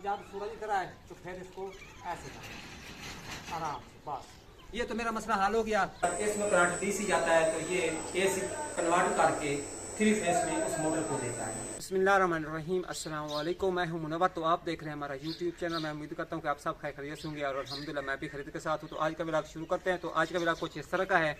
जब सूरज इधर आए तो फिर इसको ऐसे करना आराम से, बस ये तो मेरा मसला हल हो गया। इसमें करंट डीसी जाता है तो ये एसी कन्वर्ट करके 3 फेस में उस मोटर को देता है। बिस्मिल्लाहिर्रहमानिर्रहीम, अस्सलाम वालेकुम, मैं हूं मुनव्वर। तो आप देख रहे हैं हमारा यूट्यूब चैनल। मैं उम्मीद करता हूं कि आप सब खैरियत से होंगे और अल्हम्दुलिल्लाह मैं भी खरीद के साथ हूं। तो आज का व्लॉग शुरू करते हैं। तो आज का व्लॉग कुछ इस तरह का है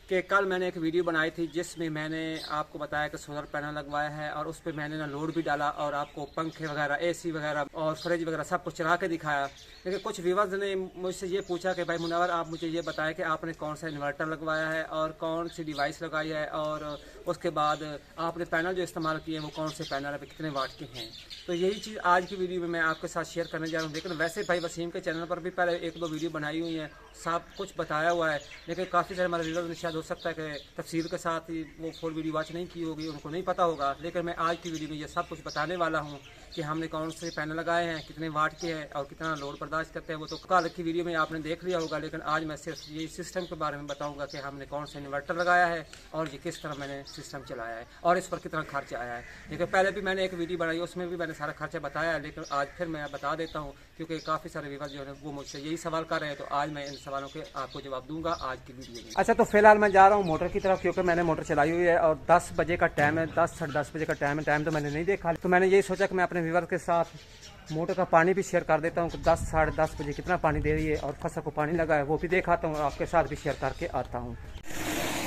कि कल मैंने एक वीडियो बनाई थी जिसमें मैंने आपको बताया कि सोलर पैनल लगवाया है और उस पर मैंने ना लोड भी डाला और आपको पंखे वगैरह, एसी वगैरह और फ्रिज वगैरह सब कुछ चला के दिखाया। लेकिन कुछ व्यूअर्स ने मुझसे ये पूछा कि भाई मुनव्वर आप मुझे ये बताएं कि आपने कौन सा इन्वर्टर लगवाया है और कौन सी डिवाइस लगाई है और उसके बाद आपने पैनल जो इस्तेमाल किए हैं वो कौन से पैनल है, कितने वाट के हैं। तो यही चीज़ आज की वीडियो में मैं आपके साथ शेयर करने जा रहा हूँ। लेकिन वैसे भाई वसीम के चैनल पर भी पहले 1-2 वीडियो बनाई हुई हैं, सब कुछ बताया हुआ है। लेकिन काफ़ी सारे हमारे व्यूअर्स ने शायद हो सकता है कि तफसील के साथ ही वो फुल वीडियो वॉच नहीं की होगी, उनको नहीं पता होगा। लेकिन मैं आज की वीडियो में ये सब कुछ बताने वाला हूँ कि हमने कौन से पैनल लगाए हैं, कितने वाट के हैं और कितना लोड बर्दाश्त करते हैं। वो तो कल की वीडियो में आपने देख लिया होगा। लेकिन आज मैं सिर्फ यही सिस्टम के बारे में बताऊंगा कि हमने कौन सा इन्वर्टर लगाया है और ये किस तरह मैंने सिस्टम चलाया है और इस पर कितना खर्चा आया है। लेकिन पहले भी मैंने एक वीडियो बनाई, उसमें भी मैंने सारा खर्चा बताया है। लेकिन आज फिर मैं बता देता हूँ क्योंकि काफ़ी सारे व्यूअर्स जो है वो मुझसे यही सवाल कर रहे हैं। तो आज मैं इन सवालों के आपको जवाब दूंगा आज की वीडियो में। अच्छा, तो फिलहाल मैं जा रहा हूँ मोटर की तरफ क्योंकि मैंने मोटर चलाई हुई है और 10 बजे का टाइम है, 10 साढ़े 10 बजे का टाइम है। टाइम तो मैंने नहीं देखा, तो मैंने यही सोचा कि मैं अपने व्यूअर्स के साथ मोटर का पानी भी शेयर कर देता हूँ कि 10 साढ़े 10 बजे कितना पानी दे रही है और फसल को पानी लगा है वो भी दिखाता हूँ, आपके साथ भी शेयर करके आता हूँ।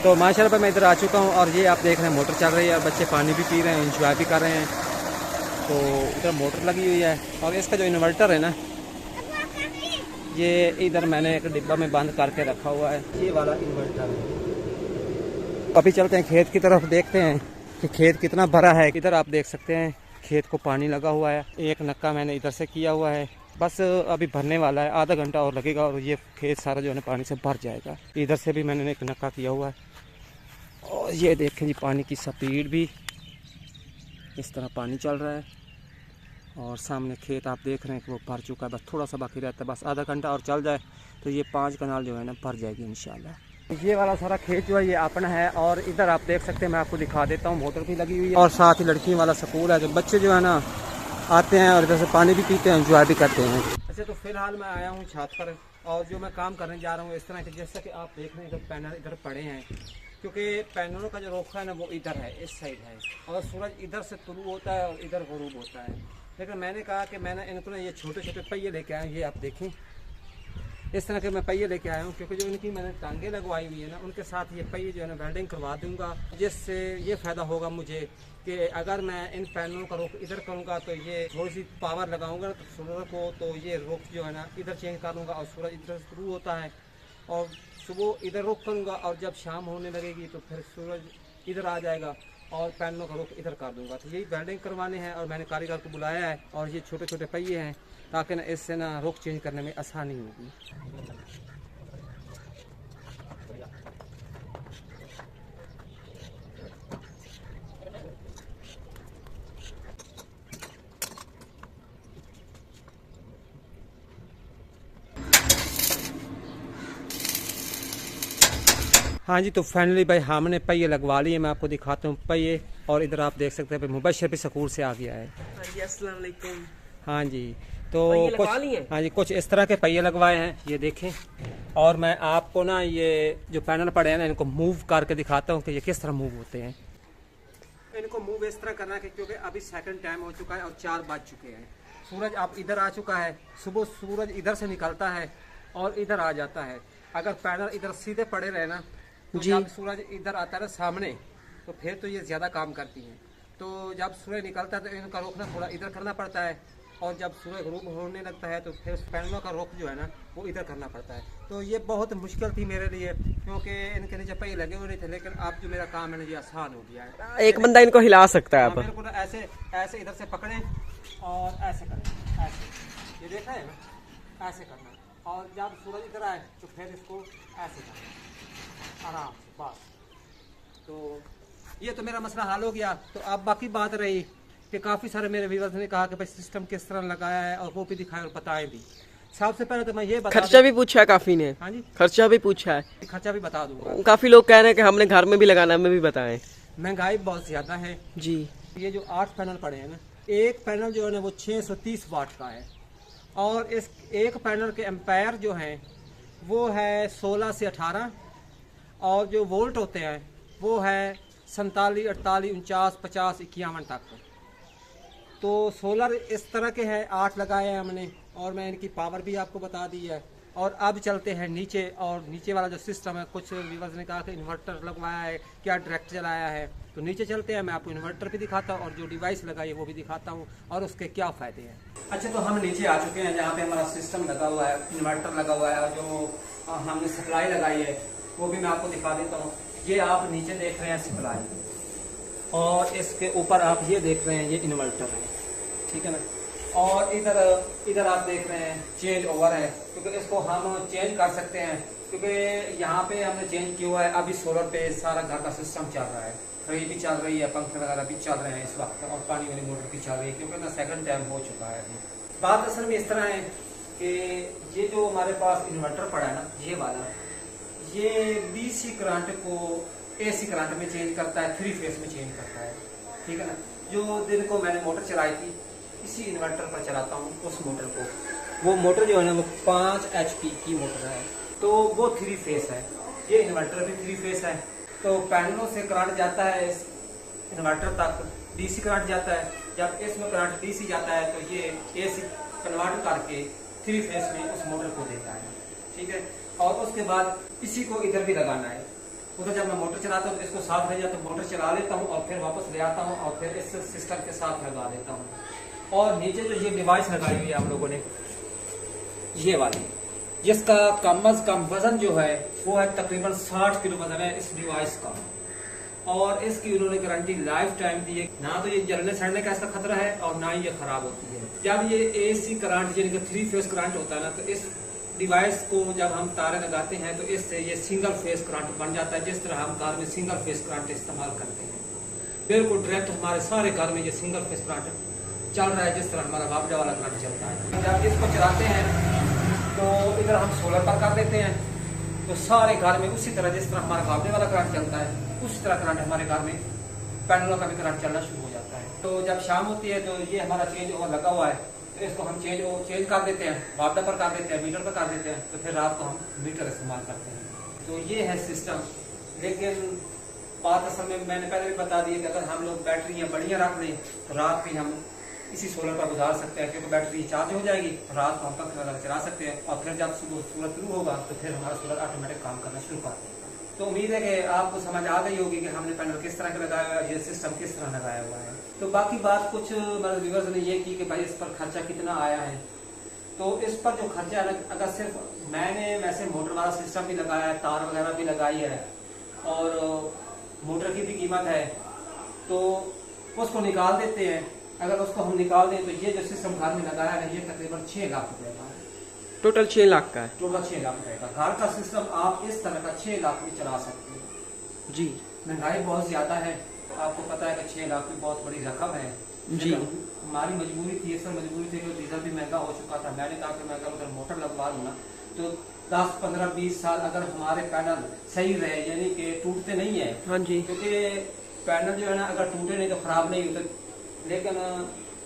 तो माशाल्लाह मैं इधर आ चुका हूँ और ये आप देख रहे हैं मोटर चल रही है और बच्चे पानी भी पी रहे हैं, इंजॉय भी कर रहे हैं। तो इधर मोटर लगी हुई है और इसका जो इन्वर्टर है ना, ये इधर मैंने एक डिब्बा में बंद करके रखा हुआ है, ये वाला इन्वर्टर है। अभी चलते हैं खेत की तरफ, देखते हैं कि खेत कितना भरा है। इधर आप देख सकते हैं खेत को पानी लगा हुआ है, एक नक्का मैंने इधर से किया हुआ है, बस अभी भरने वाला है, आधा घंटा और लगेगा और ये खेत सारा जो है पानी से भर जाएगा। इधर से भी मैंने एक नक्का किया हुआ है और ये देखें जी पानी की स्पीड भी इस तरह पानी चल रहा है और सामने खेत आप देख रहे हैं कि वो भर चुका है, बस थोड़ा सा बाकी रहता है। बस आधा घंटा और चल जाए तो ये 5 कनाल जो है ना भर जाएगी इंशाल्लाह। ये वाला सारा खेत जो है ये अपना है और इधर आप देख सकते हैं, मैं आपको दिखा देता हूँ, मोटर भी लगी हुई है और साथ ही लड़कियों वाला स्कूल है। जो बच्चे जो है ना आते हैं और इधर से पानी भी पीते हैं, एंजॉय भी करते हैं। अच्छा, तो फिलहाल मैं आया हूँ छत पर और जो मैं काम करने जा रहा हूँ इस तरह के, जैसा कि आप देख रहे हैं इधर पैनल इधर पड़े हैं क्योंकि पैनलों का जो रोखा है ना वो इधर है, इस साइड है और सूरज इधर से तुलू होता है और इधर गुरूब होता है। लेकिन मैंने कहा कि मैंने इनको ये छोटे छोटे पहिए लेके आए, ये आप देखें इस तरह के मैं पहिए लेके आया हूँ क्योंकि जो इनकी मैंने टांगे लगवाई हुई है ना उनके साथ ये पहिए जो है ना वेल्डिंग करवा दूंगा, जिससे ये फ़ायदा होगा मुझे कि अगर मैं इन पैनलों का रुख इधर करूँगा तो ये थोड़ी सी पावर लगाऊंगा तो सूरज को, तो ये रुख जो है ना इधर चेंज कर लूँगा और सूरज इधर शुरू होता है और सुबह इधर रुख करूँगा और जब शाम होने लगेगी तो फिर सूरज इधर आ जाएगा और पैनलों का रुख इधर कर दूंगा। तो यही वेल्डिंग करवाने हैं और मैंने कारीगर को बुलाया है और ये छोटे छोटे पहिए हैं ताकि ना इससे ना रुख चेंज करने में आसानी होगी। हाँ जी, तो फाइनली भाई हमने पहिए लगवा लिए, मैं आपको दिखाता हूँ पहिए। और इधर आप देख सकते हैं भाई मुबशर भी स्कूल से आ गया है। अस्सलाम वालेकुम। हाँ जी, तो कुछ हाँ जी कुछ इस तरह के पहिए लगवाए हैं, ये देखें। और मैं आपको ना ये जो पैनल पड़े हैं ना इनको मूव करके दिखाता हूँ कि ये किस तरह मूव होते हैं। इनको मूव इस तरह करना है क्योंकि अभी सेकंड टाइम हो चुका है और 4 बज चुके हैं। सूरज अब इधर आ चुका है, सुबह सूरज इधर से निकलता है और इधर आ जाता है। अगर पैनल इधर सीधे पड़े रहे ना तो जब सूरज इधर आता है सामने तो फिर तो ये ज़्यादा काम करती हैं। तो जब सूरज निकलता है तो इनका रोकना थोड़ा इधर करना पड़ता है और जब सूरज गुरूब होने लगता है तो फिर पैनलों का रुख जो है ना वो इधर करना पड़ता है। तो ये बहुत मुश्किल थी मेरे लिए क्योंकि इनके नीचे पहिए लगे हुए थे। लेकिन अब जो मेरा काम है ना ये आसान हो गया है। एक बंदा इनको हिला सकता है। मेरे को ऐसे ऐसे इधर से पकड़े और ऐसे करें, ऐसे, ये देखा है ना, ऐसे करना और जब सूरज इधर आए तो फिर इसको ऐसे करना आराम से, बस। तो ये तो मेरा मसला हल हो गया। तो अब बाकी बात रही कि काफ़ी सारे मेरे व्यूअर्स ने कहा कि भाई सिस्टम किस तरह लगाया है और वो भी दिखाएं और बताएं भी। सबसे पहले तो मैं ये बता खर्चा भी पूछा है काफी ने। हाँ जी, खर्चा भी पूछा है, खर्चा भी बता दूंगा। काफी लोग कह रहे हैं कि हमने घर में भी लगाना है, हमें भी बताएं। महंगाई बहुत ज़्यादा है जी। ये जो 8 पैनल पड़े हैं ना एक पैनल जो है ना वो 630 वाट का है, और इस एक पैनल के एम्पायर जो हैं वो है 16 से 18, और जो वोल्ट होते हैं वो है 47, 48, 49, 50, 51 तक। तो सोलर इस तरह के हैं, 8 लगाए हैं हमने, और मैं इनकी पावर भी आपको बता दी है। और अब चलते हैं नीचे, और नीचे वाला जो सिस्टम है, कुछ व्यूअर्स ने कहा कि इन्वर्टर लगवाया है क्या, डायरेक्ट चलाया है, तो नीचे चलते हैं, मैं आपको इन्वर्टर भी दिखाता हूँ और जो डिवाइस लगाई है वो भी दिखाता हूँ और उसके क्या फ़ायदे हैं। अच्छा, तो हम नीचे आ चुके हैं जहाँ पे हमारा सिस्टम लगा हुआ है, इन्वर्टर लगा हुआ है, और जो हमने सप्लाई लगाई है वो भी मैं आपको दिखा देता हूँ। ये आप नीचे देख रहे हैं सप्लाई, और इसके ऊपर आप ये देख रहे हैं ये इन्वर्टर है, ठीक है ना। और इधर आप देख रहे हैं चेंज ओवर है, क्योंकि इसको हम चेंज कर सकते हैं, क्योंकि यहाँ पे हमने चेंज किया हुआ है। अभी सोलर पे सारा घर का सिस्टम चल रहा है, फ्रिज भी चल रही है, पंखे वगैरह भी चल रहे हैं इस वक्त, और पानी वाली मोटर भी चल रही है, क्योंकि ना सेकंड टाइम हो चुका है अभी। बात असल में इस तरह है कि ये जो हमारे पास इन्वर्टर पड़ा है ना, ये वाला, ये DC करंट को AC करंट में चेंज करता है, 3 फेज में चेंज करता है, ठीक है ना। जो दिन को मैंने मोटर चलाई थी इसी इन्वर्टर पर चलाता हूँ उस मोटर को, वो मोटर जो है ना वो 5 HP की मोटर है, तो वो 3 फेज है। ये इन्वर्टर भी 3 फेज है। तो पैनलों से करंट जाता है इस इन्वर्टर तक, DC करंट जाता है। जब इसमें करंट DC जाता है तो ये AC कन्वर्ट करके 3 फेज में उस मोटर को देता है, ठीक है। और उसके बाद इसी को इधर भी लगाना है। उधर जब मैं मोटर चलाता हूँ तो इसको साफ रह जाता हूँ, मोटर चला लेता हूँ और फिर वापस ले आता हूँ और फिर इस सिस्टम के साथ लगा देता हूँ। और नीचे जो ये डिवाइस लगाई हुई है हम लोगों ने, ये वाली, जिसका कम अज कम वजन जो है वो है तकरीबन 60 किलो वजन है इस डिवाइस का, और इसकी उन्होंने गारंटी लाइफ टाइम दी है। ना तो ये जलने सड़ने का इसका खतरा है और ना ही ये खराब होती है। जब ये AC करंट यानी कि 3 फेज करंट होता है ना, तो इस डिवाइस को जब हम तारे लगाते हैं तो इससे ये सिंगल फेज करंट बन जाता है। जिस तरह हम कार में सिंगल फेज करंट इस्तेमाल करते हैं, बिल्कुल डायरेक्ट हमारे सारे घर में ये सिंगल फेज करंट चल रहा है, जिस तरह हमारा बापडा वाला करंट चलता है। जब इसको चलाते हैं तो इधर हम सोलर पर कर देते हैं, तो सारे घर में उसी तरह जिस तरह हमारा बापडे वाला करंट चलता है उसी तरह करंट हमारे घर में पैनलों का भी करंट चलना शुरू हो जाता है। तो जब शाम होती है तो ये हमारा चेंज ओवर लगा हुआ है, तो इसको हम चेंज कर देते हैं, बापडा पर कर देते हैं, मीटर पर कर देते हैं, तो फिर रात को हम मीटर इस्तेमाल करते हैं। तो ये है सिस्टम। लेकिन बात असल में मैंने पहले भी बता दी है कि अगर हम लोग बैटरियाँ बढ़िया रख लें तो रात भी हम इसी सोलर पर गुजार सकते हैं, क्योंकि बैटरी चार्ज हो जाएगी, रात को हम पंखे वगैरह चला सकते हैं, और फिर जब सुबह सूरज शुरू होगा तो फिर हमारा सोलर ऑटोमेटिक काम करना शुरू कर देगा। तो उम्मीद है कि आपको समझ आ गई होगी कि हमने पैनल किस तरह का लगाया हुआ है, ये सिस्टम किस तरह लगाया हुआ है। तो बाकी बात कुछ मेरे व्यूअर्स ने ये की कि भाई इस पर खर्चा कितना आया है। तो इस पर जो खर्चा है, अगर सिर्फ मैंने वैसे मोटर वाला सिस्टम भी लगाया है, तार वगैरह भी लगाई है, और मोटर की भी कीमत है, तो उसको निकाल देते हैं। अगर उसको हम निकाल दें तो ये जो सिस्टम घर में लगाया है ये तकरीबन 6 लाख रुपए का है। टोटल 6 लाख का है। टोटल 6 लाख रुपए का घर का सिस्टम आप इस तरह का 6 लाख में चला सकते हैं। जी, महंगाई बहुत ज्यादा है, तो आपको पता है कि 6 लाख भी बहुत बड़ी रकम है जी। हमारी मजबूरी थी, असल मजबूरी थी कि डीजल भी महंगा हो चुका था। मैंने कहा कि मैं अगर उधर मोटर लगवा लूँ ना, तो 10, 15, 20 साल अगर हमारे पैनल सही रहे, यानी कि टूटते नहीं है। हाँ जी, क्योंकि पैनल जो है ना अगर टूटे नहीं तो खराब नहीं होते, लेकिन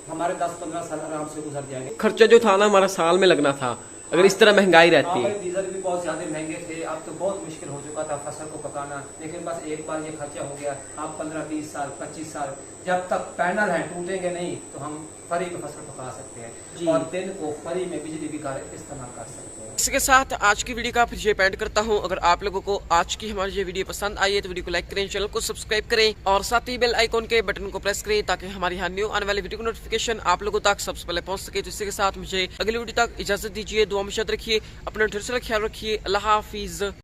हमारे 10-15 साल आराम से गुजर जाएंगे। खर्चा जो था ना हमारा साल में लगना था अगर इस तरह महंगाई रहती है। डीजल भी बहुत ज्यादा महंगे थे, अब तो बहुत मुश्किल हो चुका था फसल को पकाना, लेकिन बस एक बार ये खर्चा हो गया। आप 15-20 साल 25 साल जब तक पैनल है टूटेंगे नहीं तो हम फ्री में फसल पका सकते हैं, और दिन को फ्री में बिजली भी इस्तेमाल कर सकते हैं। इसके साथ आज की वीडियो का फिर पेंट करता हूं। अगर आप लोगों को आज की हमारी ये वीडियो पसंद आई है तो वीडियो को लाइक करें, चैनल को सब्सक्राइब करें और साथ ही बेल आइकॉन के बटन को प्रेस करें, ताकि हमारी यहाँ न्यू आने वाली वीडियो की नोटिफिकेशन आप लोगों तक सबसे पहले पहुंच सके। तो इसी के साथ मुझे अगली वीडियो तक इजाजत दीजिए। दुआ में याद रखिए, अपना ढेर सारा ख्याल रखिए। अल्लाह हाफिज।